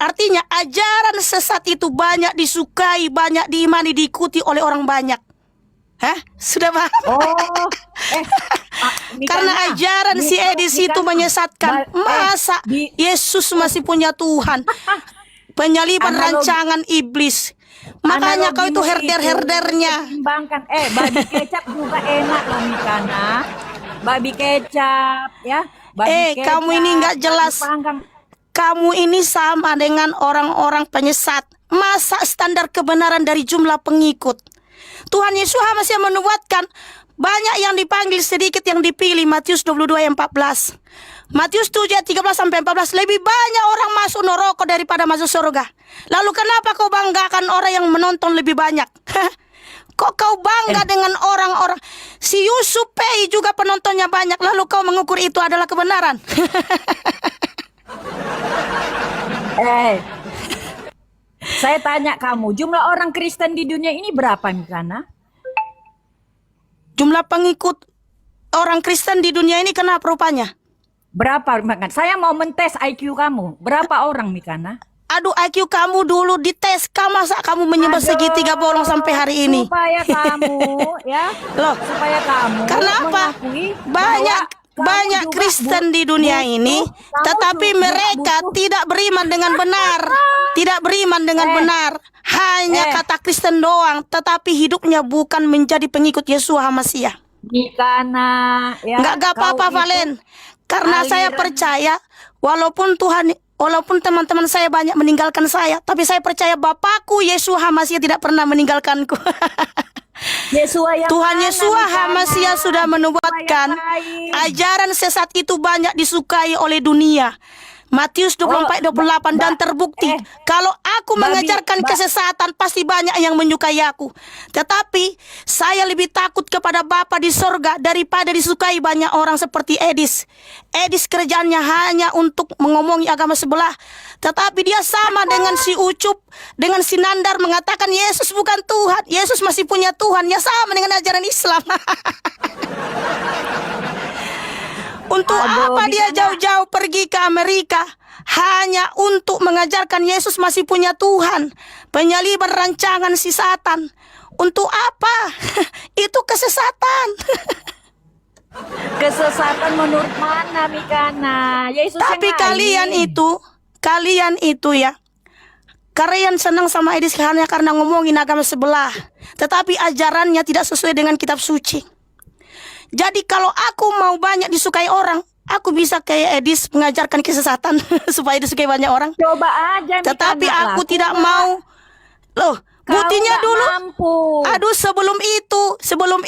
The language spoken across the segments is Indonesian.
Artinya ajaran sesat itu banyak disukai, banyak diimani, diikuti oleh orang banyak. Hah? Sudah paham? Oh, Karena Mikana, ajaran si Edis itu Mikana, menyesatkan. Masa Yesus masih punya Tuhan? Penyaliban Analogi- rancangan iblis. Makanya kau itu analogimu herder-herdernya. Timbangkan, babi kecap juga enak loh Mikana. Babi kecap, ya. Babi kecap, Kamu ini nggak jelas. babi panggang. Kamu ini sama dengan orang-orang penyesat. Masa standar kebenaran dari jumlah pengikut? Tuhan Yesus masih menubuatkan banyak yang dipanggil, sedikit yang dipilih. Matius 22 ayat 14. Matius 7 ayat 13 sampai 14. Lebih banyak orang masuk neraka daripada masuk surga. Lalu kenapa kau banggakan orang yang menonton lebih banyak? Kok kau bangga dengan orang-orang? Si Yusuf Pei juga penontonnya banyak. Lalu kau mengukur itu adalah kebenaran? Saya tanya kamu, jumlah orang Kristen di dunia ini berapa Mikana? Jumlah pengikut orang Kristen di dunia ini kenapa rupanya? Berapa Mikana? Saya mau mentes IQ kamu. Berapa orang Mikana? Aduh, IQ kamu dulu dites. Masa kamu menyembah segitiga bolong sampai hari ini? Supaya kamu, ya. Loh, supaya kamu. kenapa? mengakui Banyak juga Kristen di dunia ini, kamu tetapi juga mereka butuh. tidak beriman dengan benar. Tidak beriman dengan benar. Hanya kata Kristen doang, tetapi hidupnya bukan menjadi pengikut Yesus Hamasiah. Mikana, ya. Nggak apa-apa, Valen. Karena saya percaya, walaupun teman-teman saya banyak meninggalkan saya, tapi saya percaya Bapakku Yesus Hamasiah tidak pernah meninggalkanku. Tuhan Yesus Hamasiah sudah menubuatkan ajaran sesat itu banyak disukai oleh dunia. Matius 24-28 dan terbukti kalau aku mengajarkan kesesatan pasti banyak yang menyukai aku. Tetapi saya lebih takut kepada Bapa di sorga daripada disukai banyak orang seperti Edis. Edis kerjaannya hanya untuk mengomongi agama sebelah, tetapi dia sama dengan si Ucup, dengan si Nandar mengatakan Yesus bukan Tuhan, Yesus masih punya Tuhan. Ya sama dengan ajaran Islam. Untuk apa dia jauh-jauh pergi ke Amerika? Hanya untuk mengajarkan Yesus masih punya Tuhan. Penyaliban rancangan si Satan. Untuk apa? Itu kesesatan. Kesesatan menurut mana Mikana? Yesus Tapi yang kalian itu ya, kalian senang sama Edis hanya karena ngomongin agama sebelah, tetapi ajarannya tidak sesuai dengan kitab suci. Jadi kalau aku mau banyak disukai orang, aku bisa kayak Edis mengajarkan kesesatan supaya disukai banyak orang. Coba aja Mikana. Tetapi aku tidak mau. Loh, buktinya dulu. Mampu. Aduh, sebelum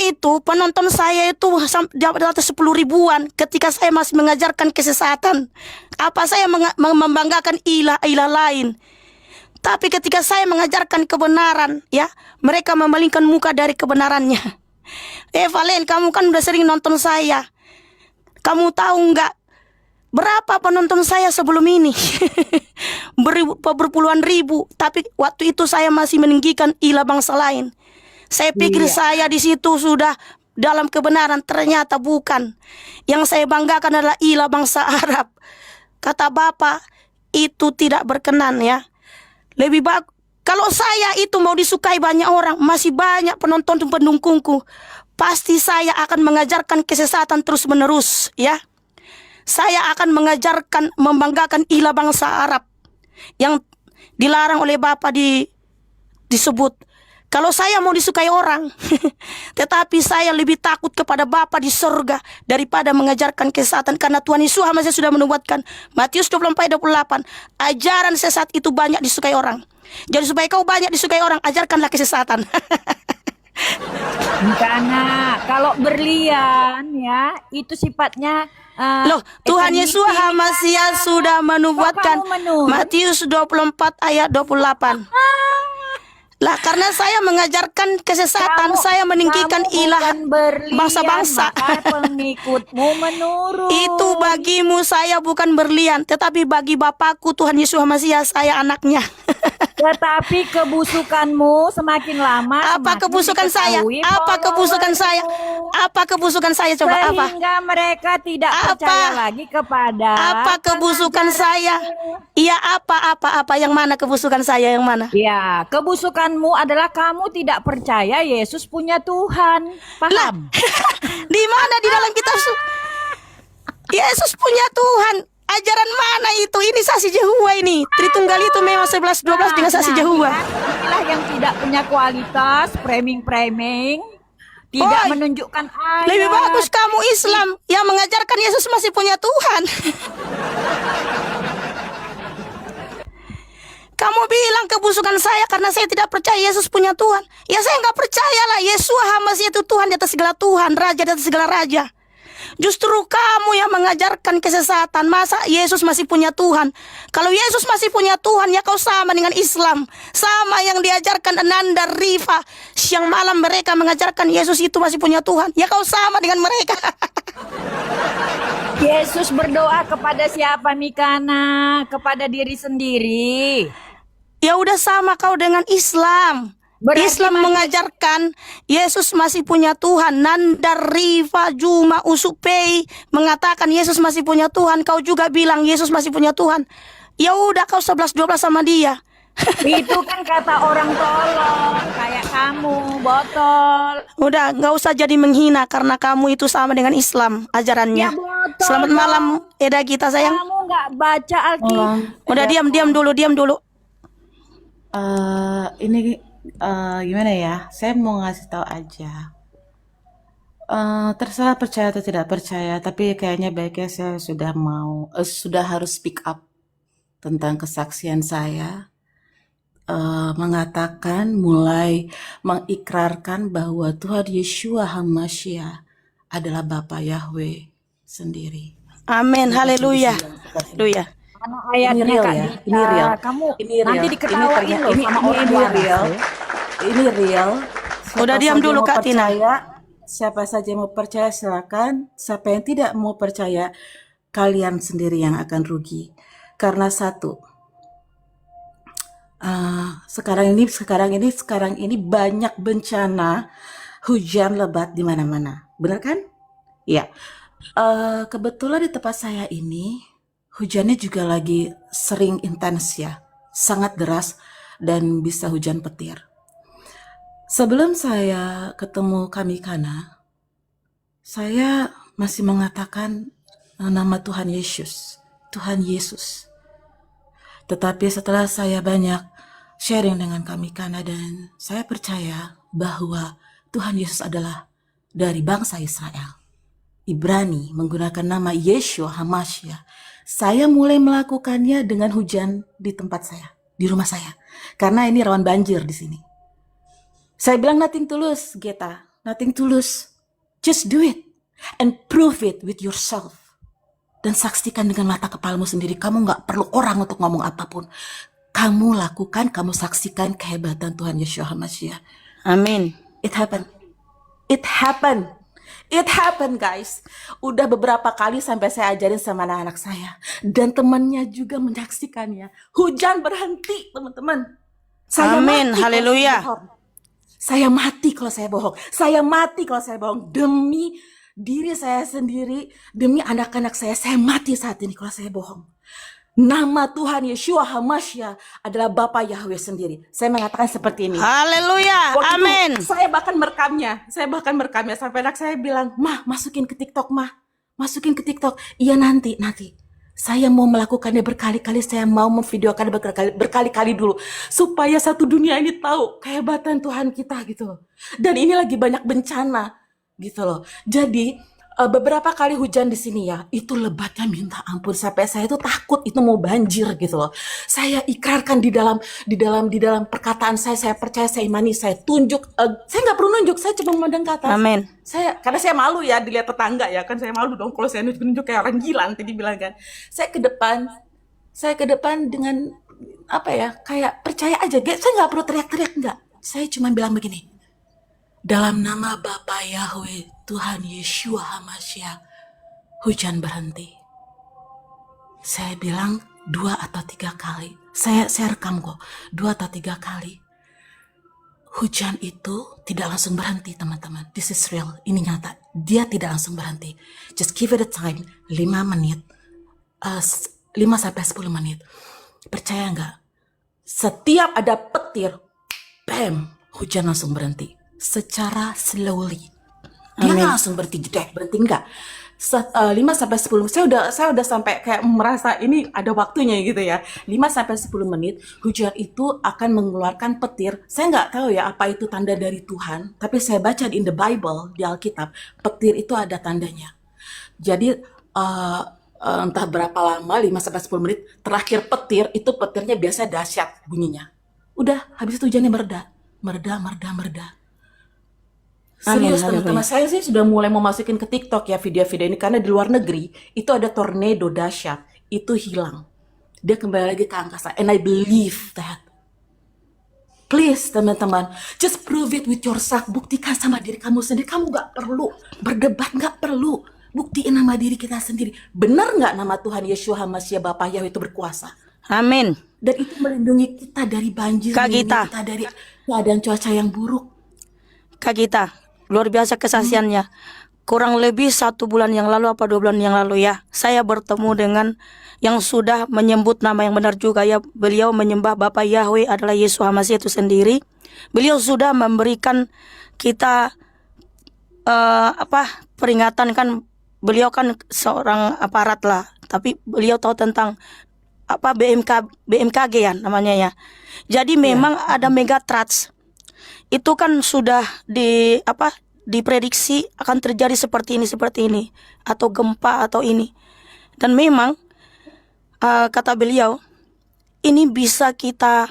itu penonton saya itu di atas 10 ribuan ketika saya masih mengajarkan kesesatan. Apa saya membanggakan ilah-ilah lain? Tapi ketika saya mengajarkan kebenaran, ya, mereka memalingkan muka dari kebenarannya. Valen, kamu kan udah sering nonton saya. Kamu tahu nggak berapa penonton saya sebelum ini? Berpuluhan ribu. Tapi waktu itu saya masih meninggikan ilah bangsa lain. Saya pikir saya di situ sudah dalam kebenaran, ternyata bukan. Yang saya banggakan adalah ilah bangsa Arab. Kata Bapak, itu tidak berkenan ya. Lebih bagus. Kalau saya itu mau disukai banyak orang, masih banyak penonton pendukungku, pasti saya akan mengajarkan kesesatan terus-menerus, ya. Saya akan mengajarkan, membanggakan ilah bangsa Arab yang dilarang oleh Bapak disebut. Kalau saya mau disukai orang, tetapi saya lebih takut kepada Bapa di sorga daripada mengajarkan kesesatan. Karena Tuhan Yesus masih sudah menubuatkan, Matius 24-28, ajaran sesat itu banyak disukai orang. Jadi supaya kau banyak disukai orang, ajarkanlah kesesatan. Karena kalau berlian ya, itu sifatnya Loh, Tuhan Yesus Hamasiah sudah menubuatkan Matius 24 ayat 28. Lah karena saya mengajarkan kesesatan, saya meninggikan ilah bangsa-bangsa. Pengikutmu menurun. Itu bagimu saya bukan berlian, tetapi bagi Bapakku Tuhan Yesus Hamasiah saya anaknya. Tetapi kebusukanmu semakin lama Apa semakin kebusukan saya? diketahui Apa kebusukan saya? followermu. Apa kebusukan saya coba apa? Sehingga mereka tidak Apa? percaya lagi kepada Apa kebusukan saya? pengajaranmu. Iya, apa yang mana kebusukan saya yang mana? Ya, kebusukanmu adalah kamu tidak percaya Yesus punya Tuhan. Lah, Paham? di mana di dalam kitab Yesus punya Tuhan? Ajaran mana itu? Ini saksi Yehova ini. Tritunggal itu memang 11-12 dengan saksi Yehova. Inilah yang tidak punya kualitas, framing-framing, tidak Oi, menunjukkan ayat. lebih bagus kamu Islam yang mengajarkan Yesus masih punya Tuhan. Kamu bilang kebusukan saya karena saya tidak percaya Yesus punya Tuhan. Ya saya nggak percaya lah. Yesua Hamasi itu Tuhan di atas segala Tuhan, Raja di atas segala Raja. Justru kamu yang mengajarkan kesesatan. Masa Yesus masih punya Tuhan? Kalau Yesus masih punya Tuhan, ya kau sama dengan Islam. Sama yang diajarkan Ananda, Rifa. Siang malam mereka mengajarkan Yesus itu masih punya Tuhan. Ya kau sama dengan mereka. Yesus berdoa kepada siapa, Mikana? Kepada diri sendiri. Ya udah sama kau dengan Islam. Berarti Islam mengajarkan Yesus masih punya Tuhan. Nanda, Rifa, Juma, Usupei mengatakan Yesus masih punya Tuhan. Kau juga bilang Yesus masih punya Tuhan. Ya udah kau 11-12 sama dia. Itu kan kata orang tolong, kayak kamu, botol. Udah nggak usah jadi menghina karena kamu itu sama dengan Islam ajarannya. Ya botol. Selamat malam Eda kita sayang. Kamu nggak baca Alkitab. Udah diam dulu. Ini gimana ya? Saya mau ngasih tahu aja. Terserah percaya atau tidak percaya, tapi kayaknya baiknya saya sudah harus speak up tentang kesaksian saya. Mengatakan, mulai mengikrarkan bahwa Tuhan Yeshua HaMashiach adalah Bapa Yahweh sendiri. Amin. Haleluya. Haleluya. Mana Ini ayatnya real Kak ya, Dita? ini real. Kamu Ini nanti real. diketawain loh sama orang ini waras real. ya. Ini real. Udah Siapa diam saja dulu mau Kak Tina. percaya, siapa saja mau percaya silakan. Siapa yang tidak mau percaya, kalian sendiri yang akan rugi. Karena satu, sekarang ini banyak bencana hujan lebat di mana-mana. Benar kan? Iya. Kebetulan di tempat saya ini hujannya juga lagi sering intens ya, sangat deras dan bisa hujan petir. Sebelum saya ketemu Kamikana, saya masih mengatakan nama Tuhan Yesus, Tuhan Yesus. Tetapi setelah saya banyak sharing dengan Kamikana dan saya percaya bahwa Tuhan Yesus adalah dari bangsa Israel. Ibrani menggunakan nama Yeshua HaMashiach. Saya mulai melakukannya dengan hujan di tempat saya, di rumah saya. Karena ini rawan banjir di sini. Saya bilang nothing tulus, Geta. Nothing tulus. Just do it. And prove it with yourself. Dan saksikan dengan mata kepalamu sendiri. Kamu gak perlu orang untuk ngomong apapun. Kamu lakukan, kamu saksikan kehebatan Tuhan Yeshua HaMashiach. Amin. It happened. It happened. It happened guys. Udah beberapa kali sampai saya ajarin sama anak-anak saya. Dan temannya juga menyaksikannya. Hujan berhenti teman-teman. Saya Amin. mati kalau Haleluya. saya bohong. Saya mati kalau saya bohong. Saya mati kalau saya bohong. Demi diri saya sendiri. Demi anak-anak saya mati saat ini kalau saya bohong. Nama Tuhan Yeshua HaMashiach adalah Bapa Yahweh sendiri. Saya mengatakan seperti ini. Haleluya. Waktu itu Amin. saya bahkan merekamnya sampai anak saya bilang, "Mah, masukin ke TikTok, Mah. Masukin ke TikTok." Iya nanti. Saya mau melakukannya berkali-kali, saya mau memvideokan berkali-kali dulu supaya satu dunia ini tahu kehebatan Tuhan kita gitu loh. Dan ini lagi banyak bencana gitu loh. Jadi beberapa kali hujan di sini ya, itu lebatnya minta ampun sampai saya itu takut itu mau banjir gitu loh. Saya ikrarkan di dalam perkataan saya percaya, saya imani, saya tunjuk. Saya nggak perlu nunjuk, saya cuma memandang ke atas. Amin. Karena saya malu ya dilihat tetangga ya kan, saya malu dong kalau saya nunjuk kayak orang gila nanti dibilang kan. Saya ke depan dengan apa ya, kayak percaya aja. Saya nggak perlu teriak-teriak, nggak. Saya cuma bilang begini. Dalam nama Bapa Yahweh, Tuhan Yeshua HaMashiach, hujan berhenti. Saya bilang 2 atau 3 kali. Saya rekam kok, 2 atau 3 kali. Hujan itu tidak langsung berhenti, teman-teman. This is real, ini nyata. Dia tidak langsung berhenti. Just give it a time, 5 menit, 5 sampai 10 menit. Percaya nggak? Setiap ada petir, bam, hujan langsung berhenti. Secara slowly. Dia nggak langsung berhenti, jedek, berhenti enggak. 5 sampai 10, saya udah sampai kayak merasa ini ada waktunya gitu ya. 5 sampai 10 menit hujan itu akan mengeluarkan petir. Saya nggak tahu ya apa itu tanda dari Tuhan, tapi saya baca in the Bible, di Alkitab, petir itu ada tandanya. Jadi entah berapa lama, 5 sampai 10 menit terakhir petir, itu petirnya biasa dahsyat bunyinya. Udah, habis itu hujannya mereda. Serius teman-teman, saya sih sudah mulai mau masukin ke TikTok ya video-video ini, karena di luar negeri itu ada tornado dahsyat, itu hilang, dia kembali lagi ke angkasa, and I believe that. Please teman-teman, just prove it with yourself, buktikan sama diri kamu sendiri. Kamu gak perlu berdebat, gak perlu, buktiin nama diri kita sendiri. Benar gak nama Tuhan Yeshua HaMashiach Bapa Yahweh itu berkuasa? Amin. Dan itu melindungi kita dari banjir, Kak melindungi Gita. kita dari keadaan cuaca yang buruk. Kak Gita, luar biasa kesaksiannya. Kurang lebih 1 bulan yang lalu apa 2 bulan yang lalu ya, saya bertemu dengan yang sudah menyebut nama yang benar juga ya. Beliau menyembah Bapa Yahweh adalah Yesus HaMashiach itu sendiri. Beliau sudah memberikan kita peringatan, kan beliau kan seorang aparat lah, tapi beliau tahu tentang BMKG ya namanya ya. Jadi memang ada megatrust. Itu kan sudah diprediksi akan terjadi seperti ini atau gempa atau ini. Dan memang kata beliau, ini bisa kita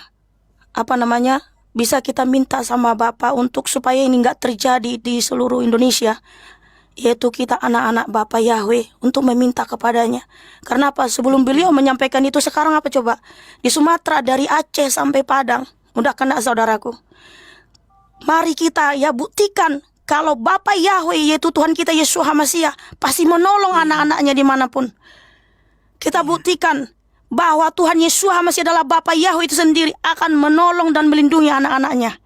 bisa kita minta sama Bapak untuk supaya ini nggak terjadi di seluruh Indonesia, yaitu kita anak-anak Bapak Yahweh untuk meminta kepadanya. Karena apa? Sebelum beliau menyampaikan itu, sekarang apa coba? Di Sumatera dari Aceh sampai Padang udah kena, saudaraku. Mari kita ya buktikan kalau Bapa Yahweh yaitu Tuhan kita Yesus HaMashiach pasti menolong anak-anaknya dimanapun. Kita buktikan bahwa Tuhan Yesus HaMashiach adalah Bapa Yahweh itu sendiri akan menolong dan melindungi anak-anaknya.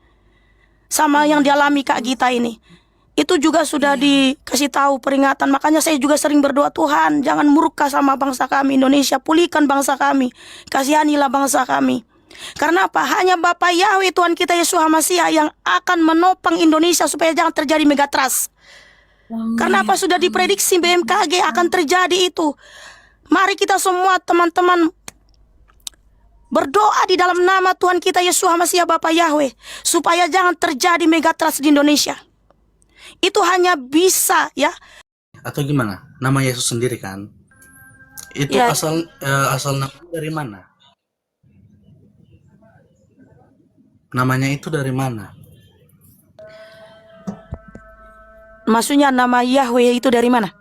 Sama yang dialami Kak Gita ini. Itu juga sudah dikasih tahu peringatan. Makanya saya juga sering berdoa, Tuhan jangan murka sama bangsa kami Indonesia. Pulihkan bangsa kami. Kasihanilah bangsa kami. Karena apa? Hanya Bapa Yahweh Tuhan kita Yesus HaMashiach yang akan menopang Indonesia supaya jangan terjadi megatrust. Karena apa? Sudah diprediksi BMKG akan terjadi itu. Mari kita semua teman-teman berdoa di dalam nama Tuhan kita Yesus HaMashiach Bapa Yahweh supaya jangan terjadi megatrust di Indonesia. Itu hanya bisa ya. Atau gimana? Nama Yesus sendiri kan? Itu Ya. asal nama dari mana? Namanya itu dari mana? Maksudnya nama Yahweh itu dari mana?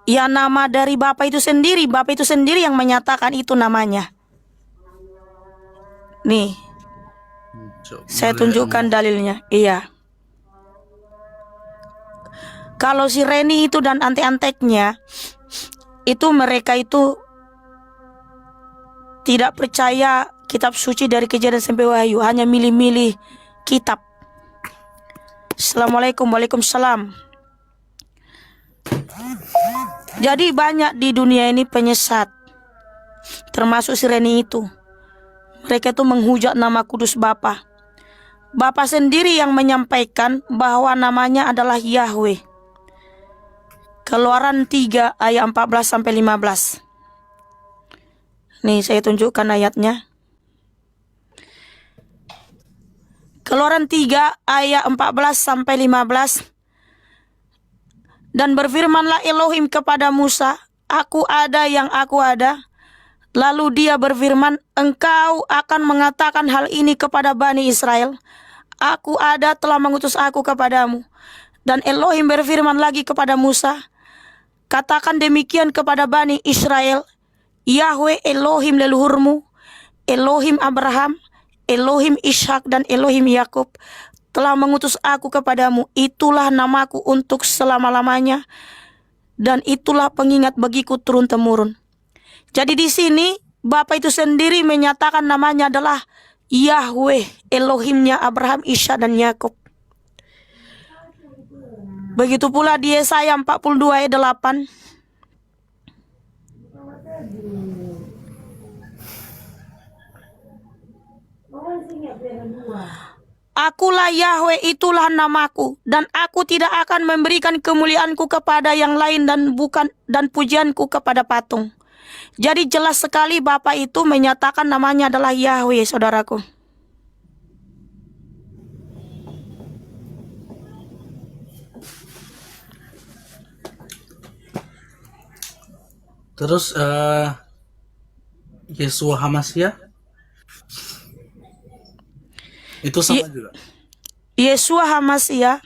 Ya nama dari Bapa itu sendiri. Bapa itu sendiri yang menyatakan itu namanya. Nih, saya Boleh tunjukkan dalilnya. Iya. Kalau si Reni itu dan antek-anteknya, itu mereka itu tidak percaya kitab suci dari Kejadian sampai Wahyu, hanya milih-milih kitab. Assalamualaikum, waalaikumsalam. Jadi banyak di dunia ini penyesat, termasuk si Reni itu. Mereka itu menghujat nama kudus Bapa. Bapa sendiri yang menyampaikan bahwa namanya adalah Yahweh. Keluaran 3 ayat 14 sampai 15. Nih saya tunjukkan ayatnya. Keluaran 3 ayat 14 sampai 15. Dan berfirmanlah Elohim kepada Musa, aku ada yang aku ada. Lalu dia berfirman, engkau akan mengatakan hal ini kepada Bani Israel. Aku ada telah mengutus aku kepadamu. Dan Elohim berfirman lagi kepada Musa, katakan demikian kepada Bani Israel, Yahweh Elohim leluhurmu, Elohim Abraham, Elohim Ishak dan Elohim Yakub telah mengutus aku kepadamu. Itulah namaku untuk selama-lamanya, dan itulah pengingat bagiku turun-temurun. Jadi di sini Bapa itu sendiri menyatakan namanya adalah Yahweh, Elohimnya Abraham, Ishak dan Yakub. Begitu pula di Yesaya 42 ayat 8. Akulah Yahweh, itulah namaku, dan aku tidak akan memberikan kemuliaanku kepada yang lain dan pujianku kepada patung. Jadi jelas sekali Bapa itu menyatakan namanya adalah Yahweh, saudaraku. Terus Yeshua Hamashiach itu sama juga. Yeshua Hamashiach.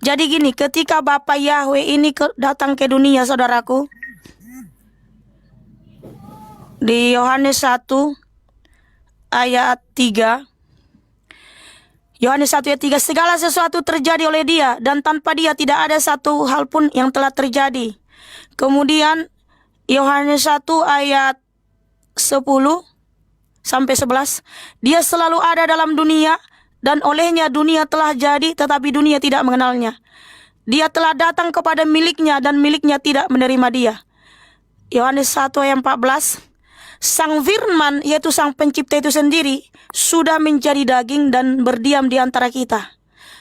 Jadi gini, ketika Bapa Yahweh ini datang ke dunia, saudaraku, di Yohanes 1 ayat 3. Yohanes 1 ayat 3, segala sesuatu terjadi oleh Dia, dan tanpa Dia tidak ada satu hal pun yang telah terjadi. Kemudian Yohanes 1 ayat 10 sampai 11, Dia selalu ada dalam dunia, dan olehnya dunia telah jadi, tetapi dunia tidak mengenalnya. Dia telah datang kepada miliknya, dan miliknya tidak menerima Dia. Yohanes 1 ayat 14, Sang Firman, yaitu Sang Pencipta itu sendiri, sudah menjadi daging dan berdiam di antara kita.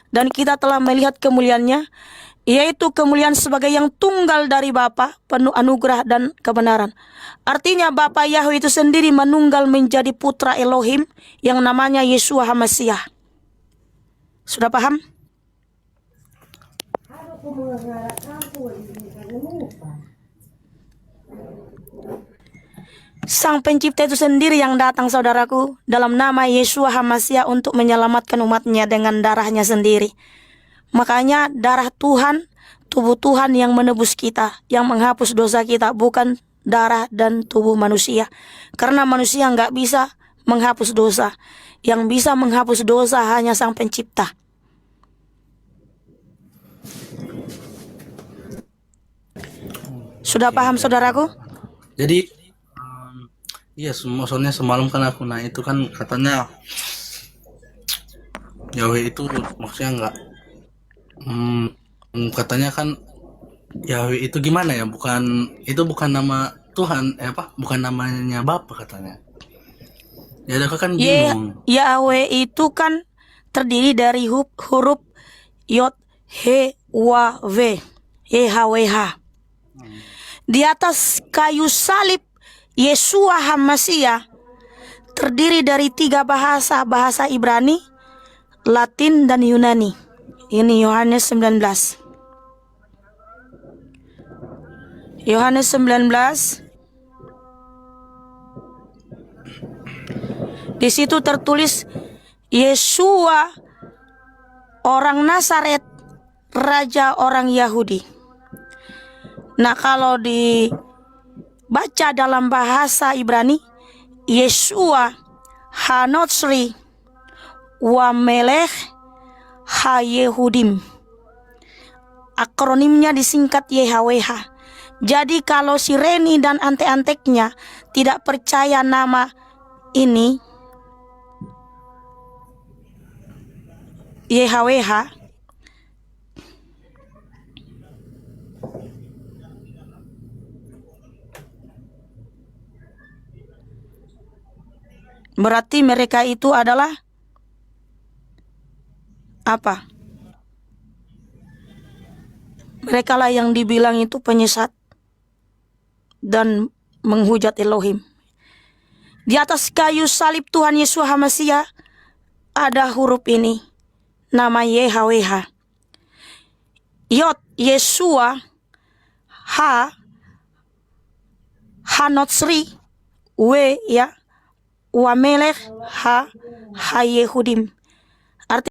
Dan kita telah melihat kemuliaannya, yaitu kemuliaan sebagai yang tunggal dari Bapa, penuh anugerah dan kebenaran. Artinya Bapa Yahweh itu sendiri menunggal menjadi putra Elohim yang namanya Yeshua Hamashiach. Sudah paham? Sang Pencipta itu sendiri yang datang, saudaraku, dalam nama Yeshua Hamashiach untuk menyelamatkan umatnya dengan darahnya sendiri. Makanya darah Tuhan, tubuh Tuhan yang menebus kita, yang menghapus dosa kita, bukan darah dan tubuh manusia. Karena manusia nggak bisa menghapus dosa. Yang bisa menghapus dosa hanya Sang Pencipta. Sudah paham, saudaraku? Jadi iya, maksudnya semalam kan aku itu kan katanya Yahweh itu maksudnya enggak katanya kan Yahweh itu gimana ya, bukan nama Tuhan, bukan namanya Bapa katanya. Ya aku kan bingung. Yahweh itu kan terdiri dari huruf Yod, He, Wa, V, YHWH. Di atas kayu salib Yeshua Hamashiach terdiri dari 3 bahasa, bahasa Ibrani, Latin, dan Yunani. Ini Yohanes 19. Yohanes 19. Di situ tertulis Yeshua orang Nazaret, raja orang Yahudi. Nah, kalau dibaca dalam bahasa Ibrani, Yeshua Hanotsri wa Melech Ha-Yehudim. Akronimnya disingkat YHWH. Jadi kalau si Reni dan antek-anteknya tidak percaya nama ini YHWH, berarti mereka itu adalah apa? Mereka lah yang dibilang itu penyesat dan menghujat Elohim. Di atas kayu salib Tuhan Yesus Hamashiach ada huruf ini, nama YHWH. Yod, Yeshua, Ha, Hanotsri, W, ya, Wamelech, Ha, Ha-Yehudim.